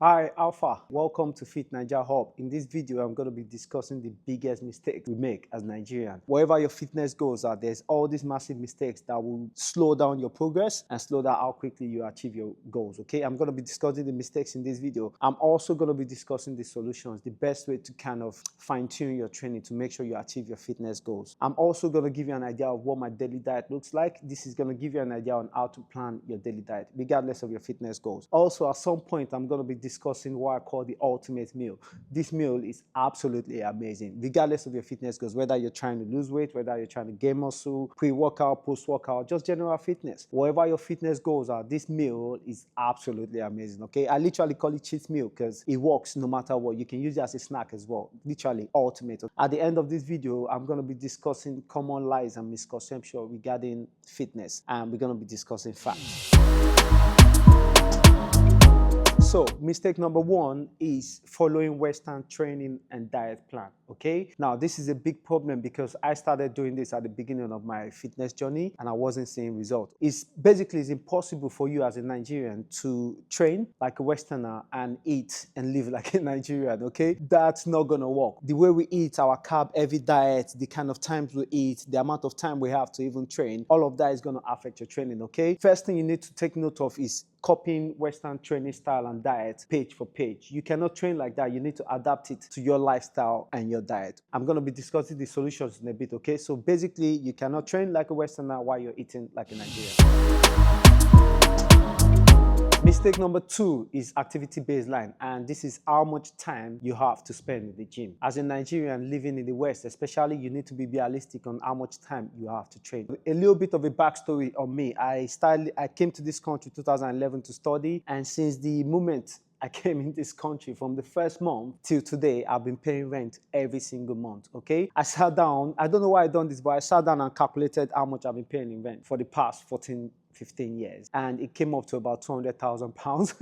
Hi Alpha, welcome to Fit Naija Hub. In this video, I'm going to be discussing the biggest mistake we make as Nigerians. Wherever your fitness goals are, there's all these massive mistakes that will slow down your progress and slow down how quickly you achieve your goals. Okay, I'm going to be discussing the mistakes in this video. I'm also going to be discussing the solutions, the best way to kind of fine-tune your training to make sure you achieve your fitness goals. I'm also going to give you an idea of what my daily diet looks like. This is going to give you an idea on how to plan your daily diet, regardless of your fitness goals. Also, at some point, I'm going to be discussing what I call the ultimate meal. This meal is absolutely amazing, regardless of your fitness goals, whether you're trying to lose weight, whether you're trying to gain muscle, pre-workout, post-workout, just general fitness. Whatever your fitness goals are, this meal is absolutely amazing, okay? I literally call it cheat meal because it works no matter what. You can use it as a snack as well, literally ultimate. At the end of this video, I'm going to be discussing common lies and misconceptions regarding fitness, and we're going to be discussing facts. So, mistake number one is following Western training and diet plan, okay? Now, this is a big problem because I started doing this at the beginning of my fitness journey and I wasn't seeing results. It's impossible for you as a Nigerian to train like a Westerner and eat and live like a Nigerian, okay? That's not gonna work. The way we eat, our carb-heavy diet, the kind of times we eat, the amount of time we have to even train, all of that is gonna affect your training, okay? First thing you need to take note of is copying Western training style and diet page for page. You cannot train like that. You need to adapt it to your lifestyle and your diet. I'm going to be discussing the solutions in a bit, okay? So basically, you cannot train like a Westerner while you're eating like a Nigerian. Mistake number two is activity baseline, and this is how much time you have to spend in the gym. As a Nigerian living in the West, especially, you need to be realistic on how much time you have to train. A little bit of a backstory on me. I came to this country in 2011 to study, and since the moment I came in this country, from the first month till today, I've been paying rent every single month, okay? I sat down, I don't know why I done this, but I sat down and calculated how much I've been paying in rent for the past 15 years. And it came up to about 200,000 pounds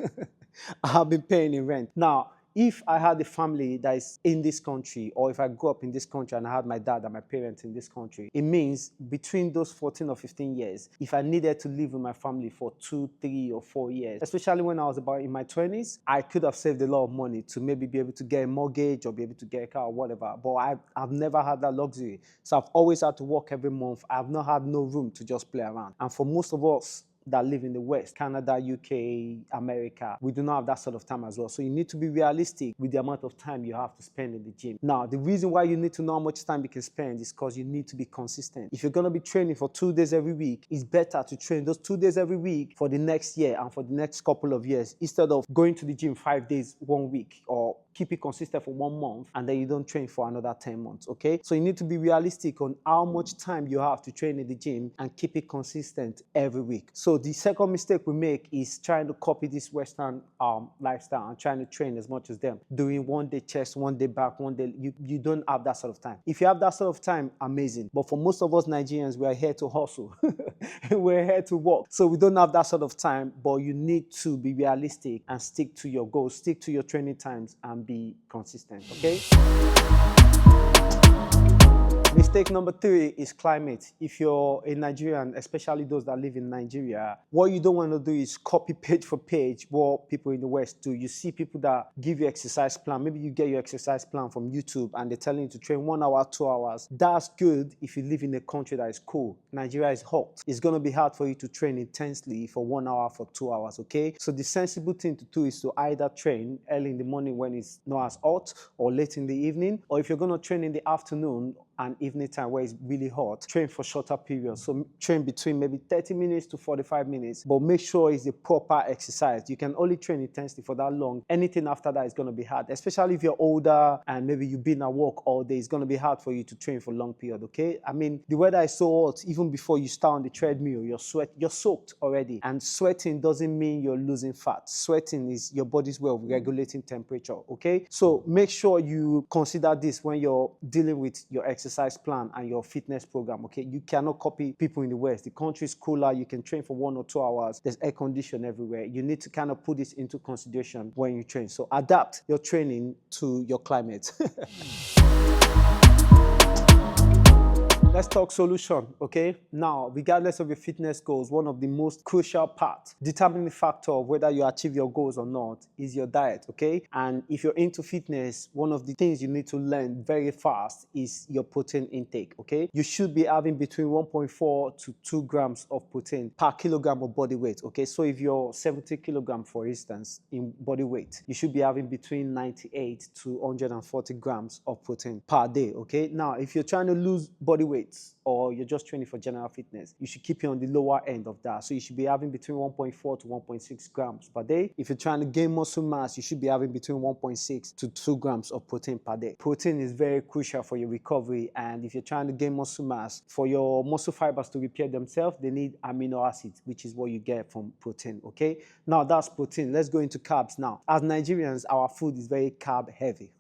I've been paying in rent. Now, if I had a family that is in this country, or if I grew up in this country and I had my dad and my parents in this country, it means between those 14 or 15 years, if I needed to live with my family for 2, 3, or 4 years, especially when I was about in my 20s, I could have saved a lot of money to maybe be able to get a mortgage or be able to get a car or whatever. But I've never had that luxury. So I've always had to work every month. I've not had no room to just play around. And for most of us that live in the West, Canada, UK, America, we do not have that sort of time as well. So you need to be realistic with the amount of time you have to spend in the gym. Now, the reason why you need to know how much time you can spend is because you need to be consistent. If you're going to be training for 2 days every week, it's better to train those 2 days every week for the next year and for the next couple of years, instead of going to the gym 5 days 1 week, or keep it consistent for 1 month and then you don't train for another 10 months, okay? So you need to be realistic on how much time you have to train in the gym and keep it consistent every week. So the second mistake we make is trying to copy this Western lifestyle and trying to train as much as them. Doing 1 day chest, 1 day back, 1 day, you don't have that sort of time. If you have that sort of time, amazing. But for most of us Nigerians, we are here to hustle. We're here to work. So we don't have that sort of time, but you need to be realistic and stick to your goals, stick to your training times, and be consistent, okay? Mistake number 3 is climate. If you're a Nigerian, especially those that live in Nigeria, what you don't want to do is copy page for page what people in the West do. You see people that give you exercise plan. Maybe you get your exercise plan from YouTube and they're telling you to train 1 hour, 2 hours. That's good if you live in a country that is cool. Nigeria is hot. It's going to be hard for you to train intensely for 1 hour, for 2 hours, okay? So the sensible thing to do is to either train early in the morning when it's not as hot, or late in the evening, or if you're going to train in the afternoon and evening time where it's really hot, train for shorter periods. So train between maybe 30 minutes to 45 minutes, but make sure it's a proper exercise. You can only train intensely for that long. Anything after that is going to be hard, especially if you're older and maybe you've been at work all day. It's going to be hard for you to train for a long period, okay? I mean, the weather is so hot, even before you start on the treadmill, you're soaked already. And sweating doesn't mean you're losing fat. Sweating is your body's way of regulating temperature, okay? So make sure you consider this when you're dealing with your exercise plan and your fitness program, okay? You cannot copy people in the West. The country is cooler. You can train for 1 or 2 hours. There's air conditioning everywhere. You need to kind of put this into consideration when you train. So adapt your training to your climate. Let's talk solution, okay? Now, regardless of your fitness goals, one of the most crucial parts, determining factor of whether you achieve your goals or not, is your diet, okay? And if you're into fitness, one of the things you need to learn very fast is your protein intake, okay? You should be having between 1.4 to 2 grams of protein per kilogram of body weight, okay? So if you're 70 kilograms, for instance, in body weight, you should be having between 98 to 140 grams of protein per day, okay? Now, if you're trying to lose body weight, or you're just training for general fitness, you should keep it on the lower end of that. So you should be having between 1.4 to 1.6 grams per day. If you're trying to gain muscle mass, you should be having between 1.6 to 2 grams of protein per day. Protein is very crucial for your recovery, and if you're trying to gain muscle mass, for your muscle fibers to repair themselves, they need amino acids, which is what you get from protein, okay? Now that's protein. Let's go into carbs now. As Nigerians, our food is very carb heavy,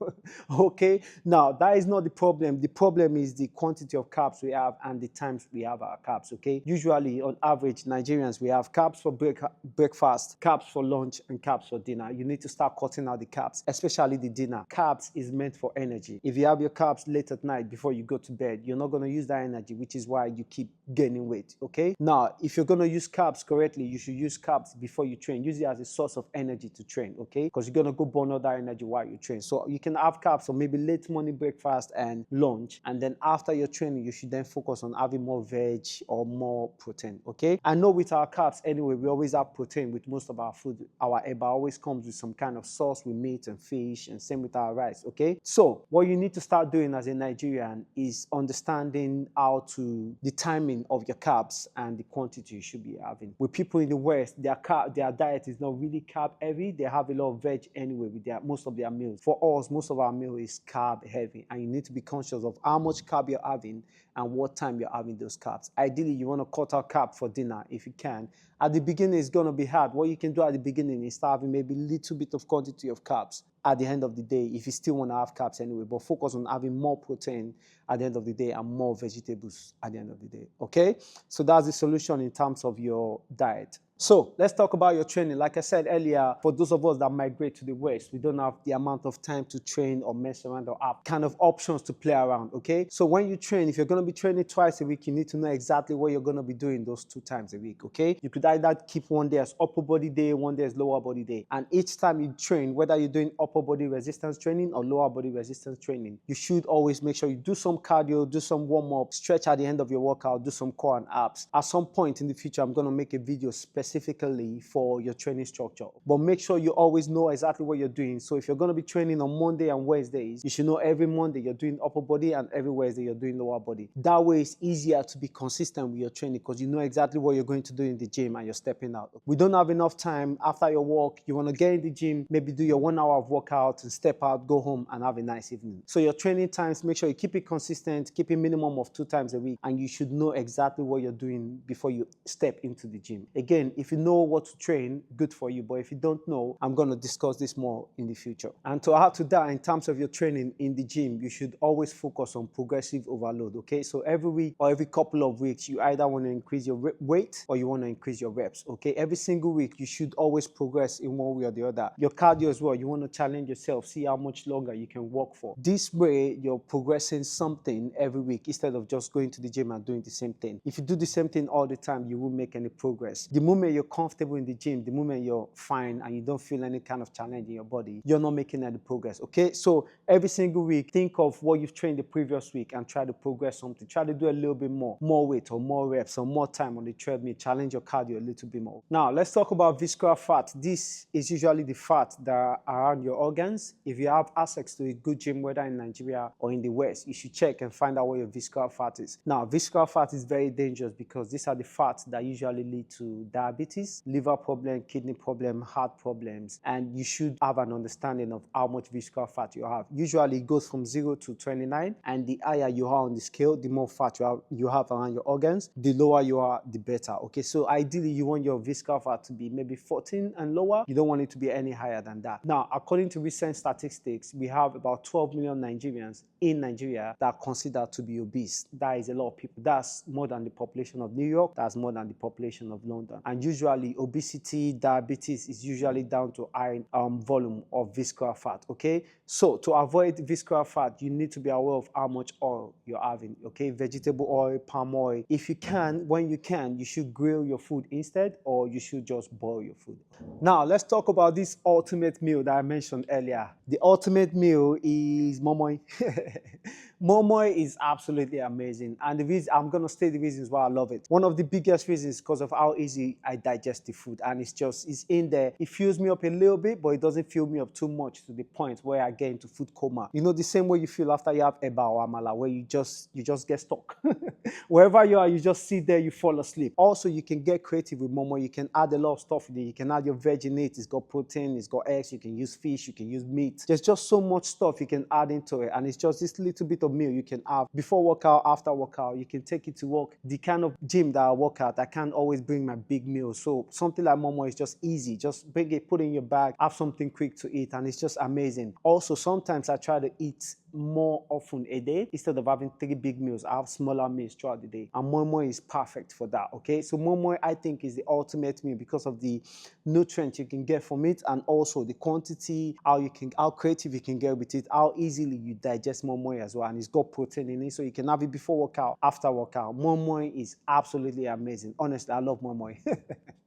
okay? Now, that is not the problem. The problem is the quantity of carbs we have and the times we have our carbs, okay? Usually, on average, Nigerians, we have carbs for breakfast, carbs for lunch, and carbs for dinner. You need to start cutting out the carbs, especially the dinner. Carbs is meant for energy. If you have your carbs late at night before you go to bed, you're not going to use that energy, which is why you keep gaining weight, okay? Now, if you're going to use carbs correctly, you should use carbs before you train. Use it as a source of energy to train, okay? Because you're going to go burn all that energy while you train. So you can have carbs for maybe late morning breakfast and lunch, and then after your training, you should then focus on having more veg or more protein, okay? I know with our carbs anyway, we always have protein with most of our food. Our eba always comes with some kind of sauce with meat and fish, and same with our rice, okay? So what you need to start doing as a Nigerian is understanding how to the timing of your carbs and the quantity you should be having. With people in the West, their diet is not really carb heavy. They have a lot of veg anyway with most of their meals. For us, most of our meal is carb heavy, and you need to be conscious of how much carb you're having and what time you're having those carbs. Ideally, you want to cut out carb for dinner if you can. At the beginning, it's going to be hard. What you can do at the beginning is start having maybe a little bit of quantity of carbs at the end of the day, if you still want to have carbs anyway, but focus on having more protein at the end of the day and more vegetables at the end of the day, okay? So that's the solution in terms of your diet. So let's talk about your training. Like I said earlier, for those of us that migrate to the West, we don't have the amount of time to train or mess around or have kind of options to play around, okay? So when you train, if you're going to be training twice a week, you need to know exactly what you're going to be doing those 2 times a week, okay? You could either keep one day as upper body day, one day as lower body day. And each time you train, whether you're doing upper body resistance training or lower body resistance training, you should always make sure you do some cardio, do some warm-up, stretch at the end of your workout, do some core and abs. At some point in the future, I'm going to make a video specifically for your training structure. But make sure you always know exactly what you're doing. So if you're going to be training on Monday and Wednesdays, you should know every Monday you're doing upper body and every Wednesday you're doing lower body. That way it's easier to be consistent with your training because you know exactly what you're going to do in the gym and you're stepping out. We don't have enough time after your walk. You want to get in the gym, maybe do your 1 hour of workout and step out, go home and have a nice evening. So your training times, make sure you keep it consistent, keep a minimum of 2 times a week, and you should know exactly what you're doing before you step into the gym. Again, if you know what to train, good for you. But if you don't know, I'm going to discuss this more in the future. And to add to that, in terms of your training in the gym, you should always focus on progressive overload, okay? So every week or every couple of weeks, you either want to increase your weight or you want to increase your reps, okay? Every single week, you should always progress in one way or the other. Your cardio as well, you want to challenge yourself, see how much longer you can walk for. This way, you're progressing something every week instead of just going to the gym and doing the same thing. If you do the same thing all the time, you won't make any progress. The moment you're comfortable in the gym, the moment you're fine and you don't feel any kind of challenge in your body, you're not making any progress, okay? So every single week, think of what you've trained the previous week and try to progress something. Try to do a little bit more weight or more reps or more time on the treadmill. Challenge your cardio a little bit more. Now, let's talk about visceral fat. This is usually the fat that are around your organs. If you have access to a good gym, whether in Nigeria or in the West, you should check and find out what your visceral fat is. Now, visceral fat is very dangerous because these are the fats that usually lead to diabetes, liver problem, kidney problem, heart problems, and you should have an understanding of how much visceral fat you have. Usually it goes from 0 to 29, and the higher you are on the scale, the more fat you have around your organs. The lower you are, the better, okay? So ideally, you want your visceral fat to be maybe 14 and lower. You don't want it to be any higher than that. Now, according to recent statistics, we have about 12 million Nigerians in Nigeria that are considered to be obese. That is a lot of people. That's more than the population of New York. That's more than the population of London. And and usually obesity, diabetes is usually down to high volume of visceral fat. Okay, so to avoid visceral fat, you need to be aware of how much oil you're having. Okay, vegetable oil, palm oil. If you can, when you can, you should grill your food instead, or you should just boil your food. Now let's talk about this ultimate meal that I mentioned earlier. The ultimate meal is moimoi. Moimoi is absolutely amazing, and the reason I'm gonna state the reasons why I love it. One of the biggest reasons is because of how easy I digest the food, and it's in there. It fills me up a little bit, but it doesn't fill me up too much to the point where I get into food coma. You know, the same way you feel after you have eba or amala, where you just get stuck. Wherever you are, you just sit there, you fall asleep. Also, you can get creative with momo. You can add a lot of stuff in it. You can add your veg in it. It's got protein, it's got eggs. You can use fish, you can use meat. There's just so much stuff you can add into it, and it's just this little bit of meal you can have before workout, after workout. You can take it to work. The kind of gym that I work at, I can't always bring my big meal, so something like momo is just easy. Just bring it, put it in your bag, have something quick to eat, and it's just amazing. Also, sometimes I try to eat more often a day. Instead of having 3 big meals, I have smaller meals throughout the day, and moimoi is perfect for that. Okay, so moimoi, I think, is the ultimate meal because of the nutrients you can get from it, and also the quantity, how creative you can get with it, how easily you digest moimoi as well, and it's got protein in it, so you can have it before workout, after workout. Moimoi is absolutely amazing. Honestly, I love moimoi.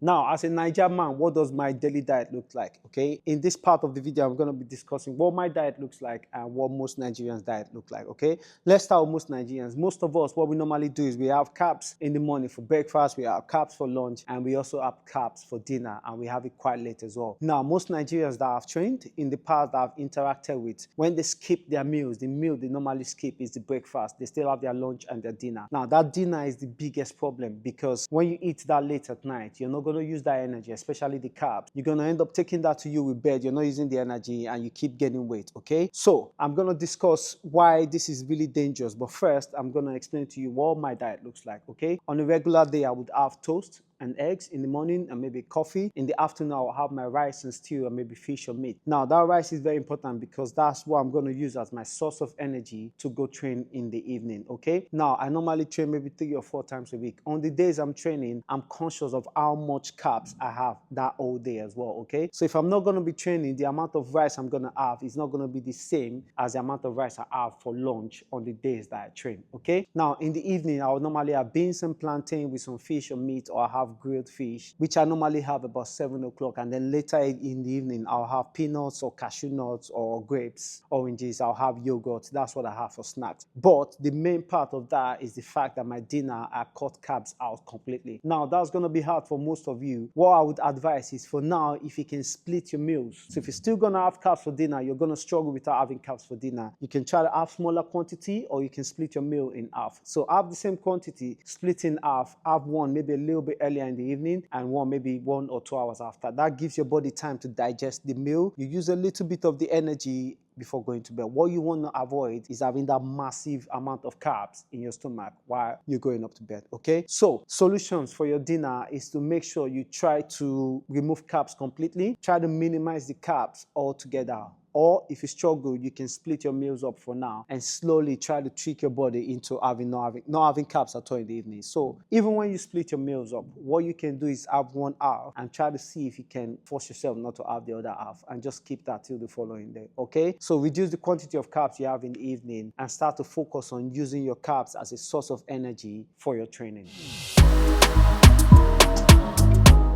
Now, as a Nigerian man, what does my daily diet look like? Okay, in this part of the video, I'm going to be discussing what my diet looks like and what most Nigerians' diet look like. Okay, let's start with most Nigerians. Most of us, what we normally do is we have carbs in the morning for breakfast, we have carbs for lunch, and we also have carbs for dinner, and we have it quite late as well. Now, most Nigerians that I've trained in the past, that I've interacted with, when they skip their meals, the meal they normally skip is the breakfast. They still have their lunch and their dinner. Now, that dinner is the biggest problem, because when you eat that late at night, you're not going to use that energy, especially the carbs. You're going to end up taking that to you with bed. You're not using the energy, and you keep gaining weight. Okay, so I'm going to discuss why this is really dangerous, but first I'm going to explain to you what my diet looks like. Okay, on a regular day, I would have toast and eggs in the morning, and maybe coffee. In the afternoon, I'll have my rice and stew, and maybe fish or meat. Now, that rice is very important because that's what I'm going to use as my source of energy to go train in the evening. Okay, now I normally train maybe 3 or 4 times a week. On the days I'm training, I'm conscious of how much carbs I have that whole day as well. Okay, so if I'm not going to be training, the amount of rice I'm going to have is not going to be the same as the amount of rice I have for lunch on the days that I train. Okay, now in the evening, I would normally have beans and plantain with some fish or meat, or I have grilled fish, which I normally have about 7 o'clock, and then later in the evening I'll have peanuts or cashew nuts or grapes, oranges. I'll have yogurt. That's what I have for snacks. But the main part of that is the fact that my dinner, I cut carbs out completely. Now, that's going to be hard for most of you. What I would advise is, for now, if you can split your meals. So if you're still going to have carbs for dinner, you're going to struggle without having carbs for dinner. You can try to have smaller quantity, or you can split your meal in half. So have the same quantity, split in half. Have one maybe a little bit earlier in the evening, and one maybe 1 or 2 hours after. That gives your body time to digest the meal. You use a little bit of the energy before going to bed. What you want to avoid is having that massive amount of carbs in your stomach while you're going up to bed. Okay, so solutions for your dinner is to make sure you try to remove carbs completely. Try to minimize the carbs altogether. Or if you struggle, you can split your meals up for now and slowly try to trick your body into not having carbs at all in the evening. So even when you split your meals up, what you can do is have one half and try to see if you can force yourself not to have the other half, and just keep that till the following day. Okay, so reduce the quantity of carbs you have in the evening and start to focus on using your carbs as a source of energy for your training.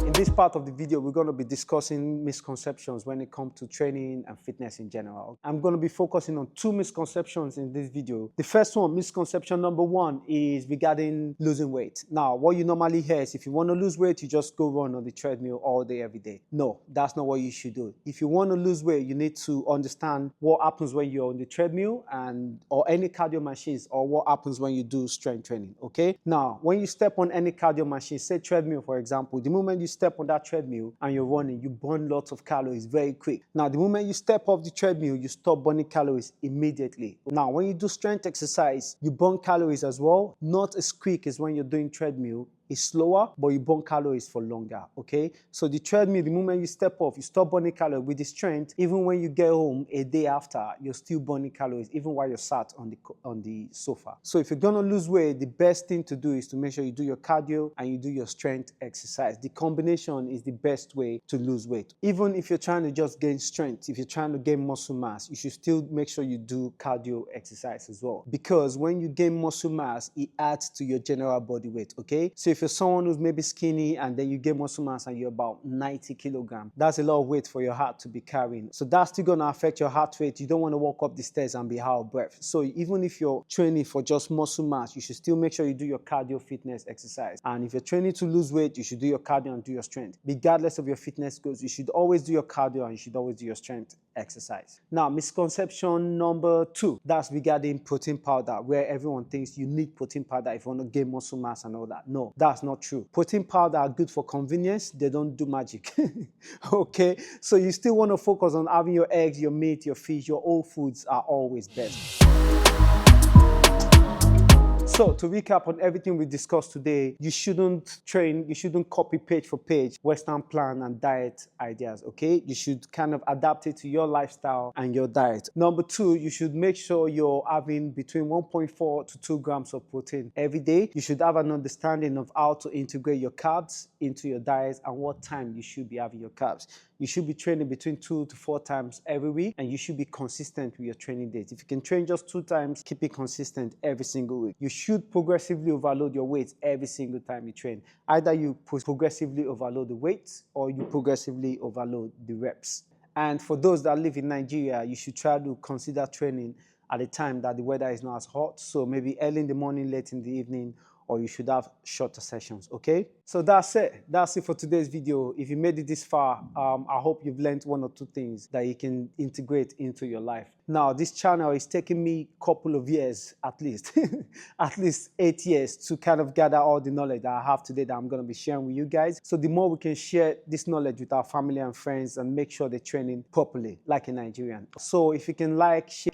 In this part of the video, we're going to be discussing misconceptions when it comes to training and fitness in general. I'm going to be focusing on 2 misconceptions in this video. The first one, misconception number 1, is regarding losing weight. Now, what you normally hear is, if you want to lose weight, you just go run on the treadmill all day, every day. No, that's not what you should do. If you want to lose weight, you need to understand what happens when you're on the treadmill or any cardio machines, or what happens when you do strength training. Okay, now when you step on any cardio machine, say treadmill for example, the moment you step on that treadmill and you're running, you burn lots of calories very quick. Now, the moment you step off the treadmill, you stop burning calories immediately. Now, when you do strength exercise, you burn calories as well, not as quick as when you're doing treadmill is slower, but you burn calories for longer, okay? So the treadmill, the moment you step off, you stop burning calories. With the strength, even when you get home a day after, you're still burning calories, even while you're sat on the sofa. So if you're gonna lose weight, the best thing to do is to make sure you do your cardio and you do your strength exercise. The combination is the best way to lose weight. Even if you're trying to just gain strength, if you're trying to gain muscle mass, you should still make sure you do cardio exercise as well. Because when you gain muscle mass, it adds to your general body weight, okay? So if you're someone who's maybe skinny and then you gain muscle mass and you're about 90 kilograms, that's a lot of weight for your heart to be carrying. So that's still gonna affect your heart rate. You don't wanna walk up the stairs and be out of breath. So even if you're training for just muscle mass, you should still make sure you do your cardio fitness exercise. And if you're training to lose weight, you should do your cardio and do your strength. Regardless of your fitness goals, you should always do your cardio and you should always do your strength exercise. Now, misconception number 2, that's regarding protein powder, where everyone thinks you need protein powder if you want to gain muscle mass and all that. No, that's not true. Protein powder are good for convenience. They don't do magic. Okay, so you still want to focus on having your eggs, your meat, your fish, your whole foods are always best. So to recap on everything we discussed today, you shouldn't copy page for page Western plan and diet ideas, okay? You should kind of adapt it to your lifestyle and your diet. Number 2, you should make sure you're having between 1.4 to 2 grams of protein every day. You should have an understanding of how to integrate your carbs into your diet and what time you should be having your carbs. You should be training between 2 to 4 times every week, and you should be consistent with your training days. If you can train just 2 times, keep it consistent every single week. You should progressively overload your weights every single time you train. Either you progressively overload the weights or you progressively overload the reps. And for those that live in Nigeria, you should try to consider training at a time that the weather is not as hot. So maybe early in the morning, late in the evening, or you should have shorter sessions, okay? So that's it. That's it for today's video. If you made it this far, I hope you've learned 1 or 2 things that you can integrate into your life. Now, this channel is taking me a couple of years, at least, at least 8 years to kind of gather all the knowledge that I have today that I'm gonna be sharing with you guys. So the more we can share this knowledge with our family and friends and make sure they're training properly, like a Nigerian. So if you can like, share,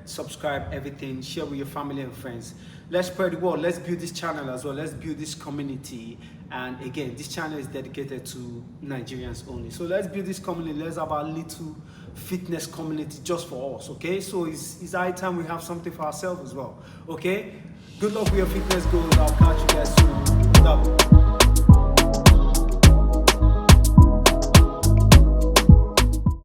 subscribe, everything, share with your family and friends. Let's spread the word. Let's build this channel as well. Let's build this community. And again, this channel is dedicated to Nigerians only. So let's build this community. Let's have our little fitness community just for us, okay? So it's high time we have something for ourselves as well, okay? Good luck with your fitness goals. I'll catch you guys soon. Love.